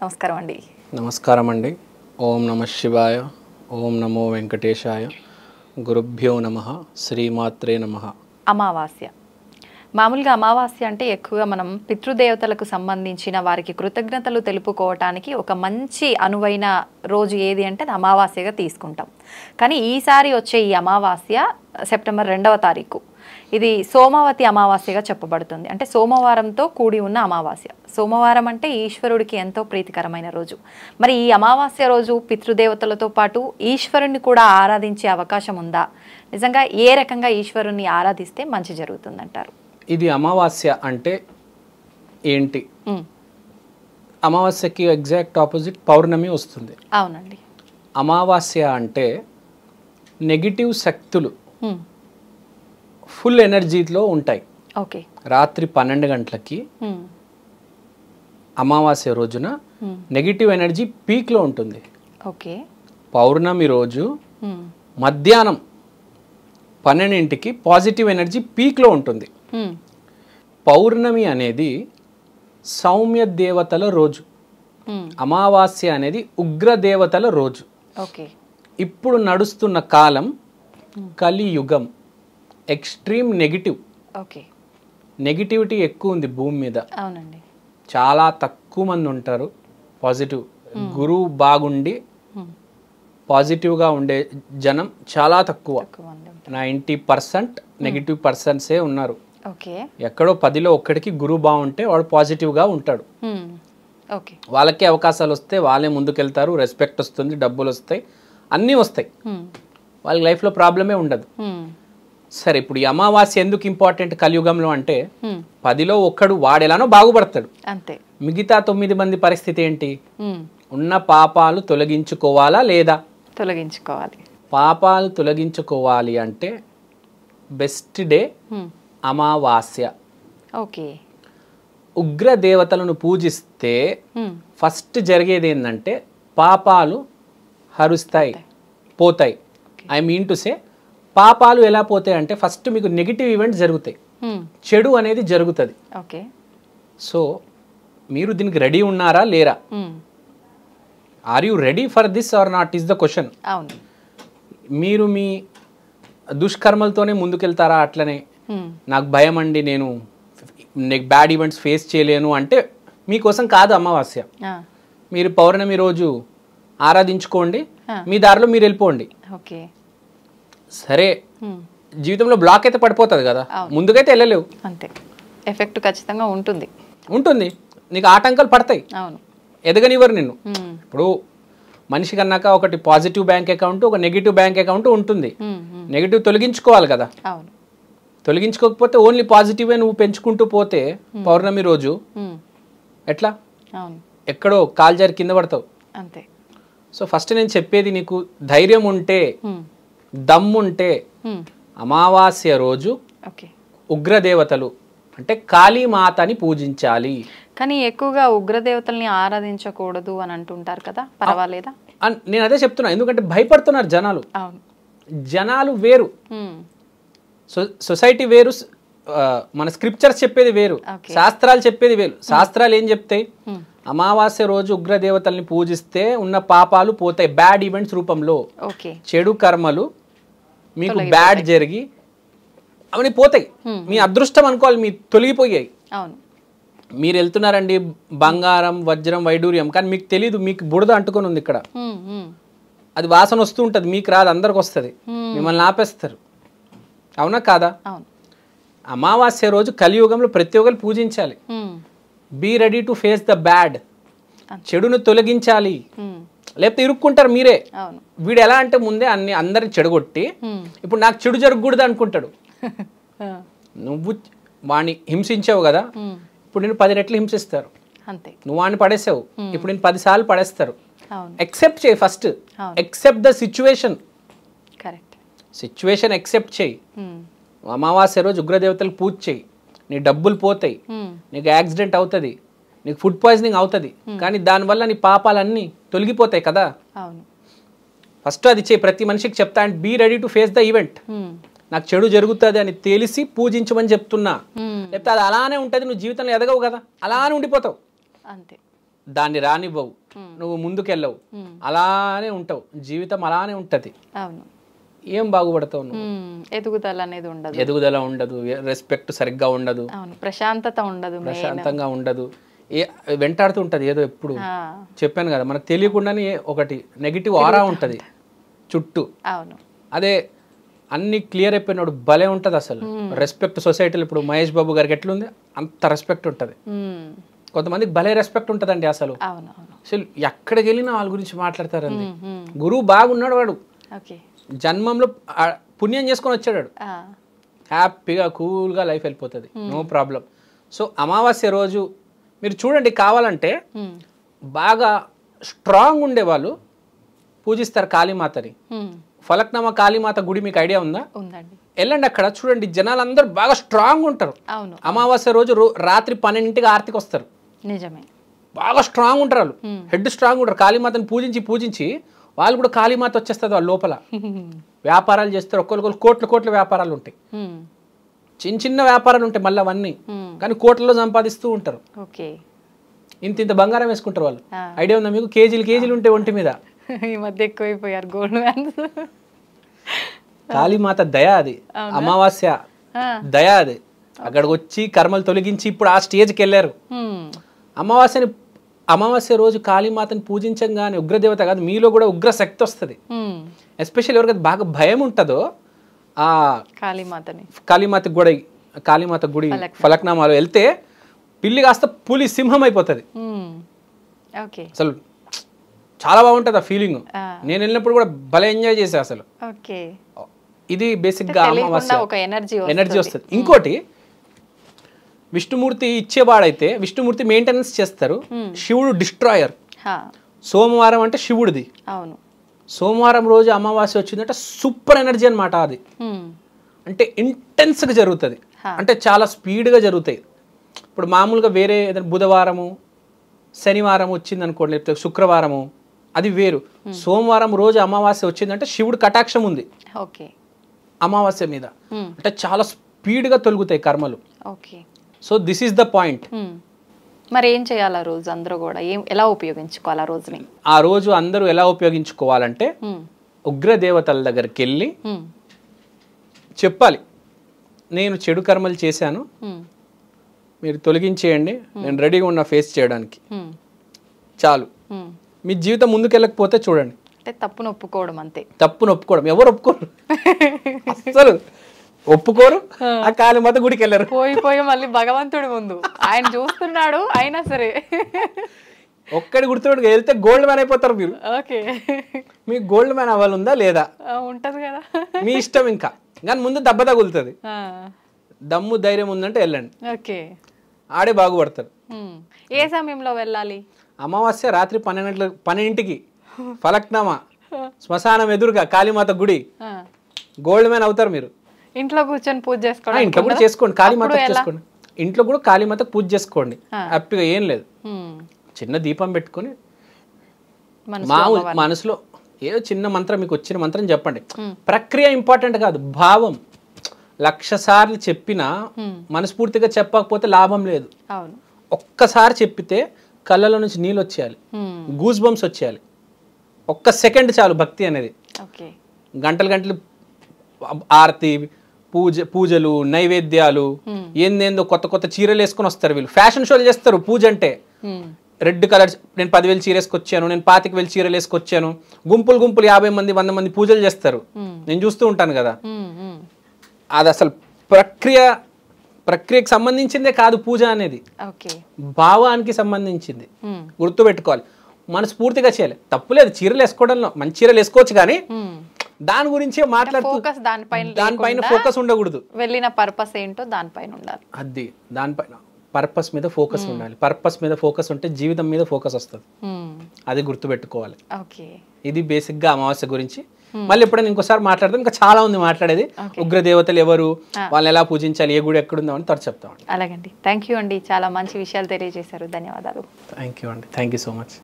నమస్కారం అండి. నమస్కారం అండి. ఓం నమః శివాయ, ఓం నమో వెంకటేశాయ, గురుభ్యో నమః, శ్రీమాత్రే నమః. అమావాస్య. మామూలుగా అమావాస్య అంటే ఎక్కువగా మనం పితృదేవతలకు సంబంధించిన వారికి కృతజ్ఞతలు తెలుపుకోవటానికి ఒక మంచి అనువైన రోజు ఏది అంటే అది అమావాస్యగా తీసుకుంటాం. కానీ ఈసారి వచ్చే ఈ అమావాస్య సెప్టెంబర్ 2వ తారీఖు ఇది సోమవతి అమావాస్యగా చెప్పబడుతుంది. అంటే సోమవారంతో కూడి ఉన్న అమావాస్య. సోమవారం అంటే ఈశ్వరుడికి ఎంతో ప్రీతికరమైన రోజు. మరి ఈ అమావాస్య రోజు పితృదేవతలతో పాటు ఈశ్వరుణ్ణి కూడా ఆరాధించే అవకాశం ఉందా? నిజంగా ఏ రకంగా ఈశ్వరుణ్ణి ఆరాధిస్తే మంచి జరుగుతుందంటారు? ఇది అమావాస్య అంటే ఏంటి? అమావాస్యకి ఎగ్జాక్ట్ ఆపోజిట్ పౌర్ణమి వస్తుంది. అవునండి. అమావాస్య అంటే నెగిటివ్ శక్తులు ఫుల్ ఎనర్జీలో ఉంటాయి. ఓకే. రాత్రి 12 గంటలకి అమావాస్య రోజున నెగిటివ్ ఎనర్జీ పీక్లో ఉంటుంది. ఓకే. పౌర్ణమి రోజు మధ్యాహ్నం 12కి పాజిటివ్ ఎనర్జీ పీక్లో ఉంటుంది. పౌర్ణమి అనేది సౌమ్య దేవతల రోజు, అమావాస్య అనేది ఉగ్ర దేవతల రోజు. ఓకే. ఇప్పుడు నడుస్తున్న కాలం కలియుగం, ఎక్స్ట్రీమ్ నెగిటివ్. ఓకే. నెగిటివిటీ ఎక్కువ ఉంది భూమి మీద. అవునండి. చాలా తక్కువ మంది ఉంటారు పాజిటివ్. గురువు బాగుండి పాజిటివ్గా ఉండే జనం చాలా తక్కువ. 90% నెగిటివ్ పర్సన్సే ఉన్నారు. ఓకే. ఎక్కడో 10లో ఒక్కడికి గురువు బాగుంటే వాడు పాజిటివ్గా ఉంటాడు. ఓకే. వాళ్ళకే అవకాశాలు వస్తే వాళ్ళే ముందుకెళ్తారు, రెస్పెక్ట్ వస్తుంది, డబ్బులు వస్తాయి, అన్నీ వస్తాయి, వాళ్ళ లైఫ్లో ప్రాబ్లమే ఉండదు. సరే, ఇప్పుడు ఈ అమావాస్య ఎందుకు ఇంపార్టెంట్ కలియుగంలో అంటే 10లో ఒక్కడు వాడెలానో బాగుపడతాడు. అంతే. మిగతా 9 మంది పరిస్థితి ఏంటి? ఉన్న పాపాలు తొలగించుకోవాలా లేదా? తొలగించుకోవాలి. పాపాలు తొలగించుకోవాలి అంటే బెస్ట్ డే అమావాస్య. ఓకే. ఉగ్ర దేవతలను పూజిస్తే ఫస్ట్ జరిగేది ఏంటంటే పాపాలు హరుస్తాయి, పోతాయి. ఐ మీన్ టు సే, పాపాలు ఎలా పోతాయి అంటే ఫస్ట్ మీకు నెగిటివ్ ఈవెంట్స్ జరుగుతాయి, చెడు అనేది జరుగుతుంది. ఓకే. సో మీరు దీనికి రెడీ ఉన్నారా లేరా? Are you ready for this or not is the question. అవును. మీరు మీ దుష్కర్మలతోనే ముందుకెళ్తారా? అట్లనే నాకు భయం అండి, నేను బ్యాడ్ ఈవెంట్స్ ఫేస్ చేయలేను అంటే మీకోసం కాదు అమావాస్య. మీరు పౌర్ణమి రోజు ఆరాధించుకోండి, మీ దారిలో మీరు వెళ్ళిపోండి. ఓకే. సరే, జీవితంలో బ్లాక్ అయితే పడిపోతుంది కదా, ముందుకైతే వెళ్ళలేవు. అంతే. ఎఫెక్ట్ ఖచ్చితంగా ఉంటుంది. ఉంటుంది, నీకు ఆటంకాలు పడతాయి. అవును. ఎదగనివ్వరు నిన్ను. ఇప్పుడు మనిషి కన్నాక ఒకటి పాజిటివ్ బ్యాంక్ అకౌంట్, ఒక నెగిటివ్ బ్యాంక్ అకౌంట్ ఉంటుంది. నెగిటివ్ తొలగించుకోవాలి కదా. అవును. తొలగించుకోకపోతే ఓన్లీ పాజిటివే నువ్వు పెంచుకుంటూ పోతే పౌర్ణమి రోజు ఎట్లా? అవును. ఎక్కడో కాల్జారి కింద పడతావు. అంతే. సో ఫస్ట్ నేను చెప్పేది, నీకు ధైర్యం ఉంటే, దమ్ముంటే అమావాస్య రోజు ఉగ్రదేవతలు అంటే కాళీమాతని పూజించాలి. కానీ ఎక్కువగా ఉగ్రదేవతల్ని ఆరాధించకూడదు అని అంటుంటారు కదా, పర్వాలేదా? నేను అదే చెప్తున్నా, ఎందుకంటే భయపడుతున్నారు జనాలు. అవును. జనాలు వేరు, సొసైటీ వేరు, మన స్క్రిప్చర్స్ చెప్పేది వేరు, శాస్త్రాలు చెప్పేది వేరు. శాస్త్రాలు ఏం చెప్తాయి? అమావాస్య రోజు ఉగ్రదేవతల్ని పూజిస్తే ఉన్న పాపాలు పోతాయి బ్యాడ్ ఈవెంట్స్ రూపంలో. చెడు కర్మలు మీకు బ్యాడ్ జరిగి అవన్నీ పోతాయి. మీ అదృష్టం అనుకోవాలి, మీ తొలగిపోయాయి. మీరు వెళ్తున్నారండి బంగారం, వజ్రం, వైడూర్యం, కానీ మీకు తెలీదు, మీకు బురద అంటుకొని ఉంది ఇక్కడ. అది వాసన వస్తూ ఉంటుంది, మీకు రాదు, అందరికి వస్తుంది, మిమ్మల్ని ఆపేస్తారు. అవునా కాదా? అమావాస్య రోజు కలియుగంలో ప్రతి ఒక్కరు పూజించాలి. Be ready to face the bad. చెడును తొలగించాలి, లేకపోతే ఇరుక్కుంటారు మీరే. వీడు ఎలా అంటే ముందే అందరిని చెడగొట్టి ఇప్పుడు నాకు చెడు జరగకూడదు అనుకుంటాడు. నువ్వు వాడిని హింసించావు కదా, ఇప్పుడు నేను 10 రెట్లు హింసిస్తారు. నువ్వు వాడిని పడేసావు, ఇప్పుడు నేను 10 సార్లు పడేస్తారు. ఎక్సెప్ట్ చేయి first, except the situation. Situation except చేయి. అమావాస్య రోజు ఉగ్రదేవతలకు పూజ చేయి, నీ డబ్బులు పోతాయి, నీకు యాక్సిడెంట్ అవుతుంది, నీకు ఫుడ్ పాయిజనింగ్ అవుతుంది, కానీ దానివల్ల నీ పాపాలన్నీ తొలగిపోతాయి కదా. ఫస్ట్ అది చేయి. ప్రతి మనిషికి చెప్తా, and be ready to face the event. నాకు చెడు జరుగుతుంది అని తెలిసి పూజించమని చెప్తున్నా. లేకపోతే అది అలానే ఉంటుంది, నువ్వు జీవితంలో ఎదగవు కదా, అలానే ఉండిపోతావు, అంతే, దాన్ని రానివ్వవు, నువ్వు ముందుకెళ్ళవు, అలానే ఉంటావు, జీవితం అలానే ఉంటుంది. అవును, ఏం బాగుపడతావు నువ్వు? ఎదుగుదల అనేది ఉండదు, ఎదుగుదల ఉండదు, రెస్పెక్ట్ సరిగ్గా ఉండదు, అవును, ప్రశాంతత ఉండదు, ప్రశాంతంగా ఉండదు, వెంటాడుతూ ఉంటుంది ఏదో ఎప్పుడు. చెప్పాను కదా, మనకు తెలియకుండానే ఒకటి నెగిటివ్ ఆరా ఉంటుంది చుట్టూ. అవును, అదే అన్ని క్లియర్ అయిపోయినాడు భలే ఉంటుంది అసలు. రెస్పెక్ట్ సొసైటీలో ఇప్పుడు మహేష్ బాబు గారికి ఎట్లుంది అంత రెస్పెక్ట్ ఉంటుంది. కొంతమందికి భలే రెస్పెక్ట్ ఉంటుందండి అసలు. అసలు ఎక్కడికి వెళ్ళినా వాళ్ళ గురించి మాట్లాడతారండి. గురువు బాగున్నాడు, వాడు జన్మంలో పుణ్యం చేసుకొని వచ్చాడు, హ్యాపీగా కూల్గా లైఫ్ వెళ్ళిపోతుంది, నో ప్రాబ్లం. సో అమావాస్య రోజు మీరు చూడండి, కావాలంటే బాగా స్ట్రాంగ్ ఉండేవాళ్ళు పూజిస్తారు కాళీమాతని. ఫలక్నామా కాళీమాత గుడి మీకు ఐడియా ఉందా? వెళ్ళండి అక్కడ చూడండి, జనాలందరూ బాగా స్ట్రాంగ్ ఉంటారు. అమావాస్య రోజు రాత్రి 12ంటికి ఆరతికి వస్తారు. నిజమే, బాగా స్ట్రాంగ్ ఉంటారు వాళ్ళు, హెడ్ స్ట్రాంగ్ ఉంటారు. కాళీమాతని పూజించి వాళ్ళు కూడా కాళీమాత వచ్చేస్తుంది వాళ్ళ లోపల. వ్యాపారాలు చేస్తారు, ఒక్కొక్కరు కోట్ల వ్యాపారాలు ఉంటాయి, చిన్న వ్యాపారాలు ఉంటాయి మళ్ళీ అవన్నీ, కానీ కోట్లలో సంపాదిస్తూ ఉంటారు. ఇంత బంగారం వేసుకుంటారు వాళ్ళు. ఐడియా ఉందా మీకు? కేజీలు ఉంటాయి ఒంటి మీద. ఈ మధ్య ఎక్కువైపోయారు గోల్డ్ మ్యాన్స్. కాళీమాత దయా అది, అమావాస్య దయా అది. అక్కడికి వచ్చి కర్మలు తొలగించి ఇప్పుడు ఆ స్టేజ్కి వెళ్ళారు. అమావాస్య రోజు కాళీమాతని పూజించగానే ఉగ్రదేవత కాదు, మీలో కూడా ఉగ్ర శక్తి వస్తుంది. ఎస్పెషల్లీ ఎవరికైతే బాగా భయం ఉంటుందో ఆ కాళీమాత గుడి ఫలక్నామాలో వెళ్తే పిల్లి కాస్త పులి సింహం అయిపోతుంది. అసలు చాలా బాగుంటుంది ఆ ఫీలింగ్. నేను వెళ్ళినప్పుడు కూడా భలే ఎంజాయ్ చేసా అసలు. ఇది బేసిక్ గా అమావాస్య ఎనర్జీ వస్తుంది. ఇంకోటి, విష్ణుమూర్తి ఇచ్చేవాడైతే విష్ణుమూర్తి మెయింటెనెన్స్ చేస్తారు, శివుడు డిస్ట్రాయర్. సోమవారం అంటే శివుడిది. సోమవారం రోజు అమావాస్య వచ్చిందంటే సూపర్ ఎనర్జీ అనమాట. అది అంటే ఇంటెన్స్గా జరుగుతుంది, అంటే చాలా స్పీడ్గా జరుగుతాయి. ఇప్పుడు మామూలుగా వేరే ఏదైనా బుధవారము శనివారం వచ్చింది అనుకోండి, లేకపోతే శుక్రవారము, అది వేరు. సోమవారం రోజు అమావాస్య వచ్చిందంటే శివుడు కటాక్షం ఉంది అమావాస్య మీద, అంటే చాలా స్పీడ్గా తొలుగుతాయి కర్మలు. So this is the point. మరి ఏం చేయాలి ఆ రోజు? అందరూ కూడా ఎలా ఉపయోగించుకోవాలి ఆ రోజుని? ఆ రోజు అందరూ ఎలా ఉపయోగించుకోవాలంటే ఉగ్ర దేవతల దగ్గరికి వెళ్ళి చెప్పాలి, నేను చెడు కర్మలు చేశాను, మీరు తొలగించేయండి, నేను రెడీగా ఉన్నా ఫేస్ చేయడానికి, చాలు. మీ జీవితం ముందుకెళ్ళకపోతే చూడండి, తప్పును ఒప్పుకోవడం, అంతే. తప్పును ఒప్పుకోవడం, ఎవరు ఒప్పుకోరు అసలు, ఒప్పుకోరు. ఆ కాళీమాత గుడికి వెళ్ళారు, పోయి మళ్ళీ భగవంతుడి ముందు ఆయన చూస్తున్నాడు, అయినా సరే ఒక్కడి గుర్తుడికి వెళ్తే గోల్డ్ మ్యాన్ అయిపోతారు మీరు. మీకు గోల్డ్ మ్యాన్ అవ్వాలందా లేదా? ఉంటది కదా, మీ ఇష్టం. ఇంకా కానీ ముందు దెబ్బ తగులుతుంది, దమ్ము ధైర్యం ఉందంటే వెళ్ళండి, ఆడే బాగుపడతారు. ఏ సమయంలో వెళ్ళాలి? అమావాస్య రాత్రి 12ంటికి ఫలక్నామా శ్మశానం ఎదురుగా కాళీమాత గుడి, గోల్డ్ మ్యాన్ అవుతారు మీరు. ఇంట్లో కూర్చొని పూజ చేసుకోండి, ఇంట్లో కూడా చేసుకోండి, కాళీమాత చేసుకోండి, ఇంట్లో కూడా కాళీమాతకు పూజ చేసుకోండి హ్యాపీగా. ఏం లేదు, చిన్న దీపం పెట్టుకొని మనసులో ఏదో చిన్న మంత్రం, మీకు వచ్చిన మంత్రం చెప్పండి. ప్రక్రియ ఇంపార్టెంట్ కాదు, భావం. 1,00,000 సార్లు చెప్పినా మనస్ఫూర్తిగా చెప్పకపోతే లాభం లేదు. ఒక్కసారి చెప్పితే కళ్ళలో నుంచి నీళ్ళు వచ్చేయాలి, గూస్ బంప్స్ వచ్చేయాలి, ఒక్క సెకండ్ చాలు భక్తి అనేది. గంటలు ఆరతి, పూజలు, నైవేద్యాలు, ఏందేందో కొత్త చీరలు వేసుకొని వస్తారు వీళ్ళు. ఫ్యాషన్ షోలు చేస్తారు పూజ అంటే. రెడ్ కలర్, నేను 10,000 చీర వేసుకొచ్చాను, నేను 25,000 చీరలు వేసుకొచ్చాను, గుంపులు 50 మంది 100 మంది పూజలు చేస్తారు, నేను చూస్తూ ఉంటాను కదా. అది అసలు ప్రక్రియకు సంబంధించిందే కాదు పూజ అనేది, భావానికి సంబంధించింది. గుర్తుపెట్టుకోవాలి, మనస్ఫూర్తిగా చేయాలి, తప్పులేదు. చీరలు వేసుకోవడంలో మంచి చీరలు వేసుకోవచ్చు, కానీ దాని గురించి మాట్లాడుతూ దానిపైన ఫోకస్ ఉండకూడదు. వెళ్ళిన పర్పస్ ఏంటో దానిపైన ఉండాలి. అది దానిపైన పర్పస్ మీద ఫోకస్ ఉండాలి. పర్పస్ మీద ఫోకస్ ఉంటే జీవితం మీద ఫోకస్ వస్తుంది, అది గుర్తుపెట్టుకోవాలి. ఇది బేసిక్ గా అమావాస్య గురించి. మళ్ళీ ఎప్పుడైనా ఇంకోసారి మాట్లాడదాం, ఇంకా చాలా ఉంది మాట్లాడేది. ఉగ్ర దేవతలు ఎవరు, వాళ్ళని ఎలా పూజించాలి, ఏ గుడి ఎక్కడుందో అని త్వర చెప్తాం. అలాగండి, థ్యాంక్ యూ అండి, చాలా మంచి విషయాలు తెలియజేశారు, ధన్యవాదాలు. థ్యాంక్ యూ అండి, థ్యాంక్ యూ సో మచ్.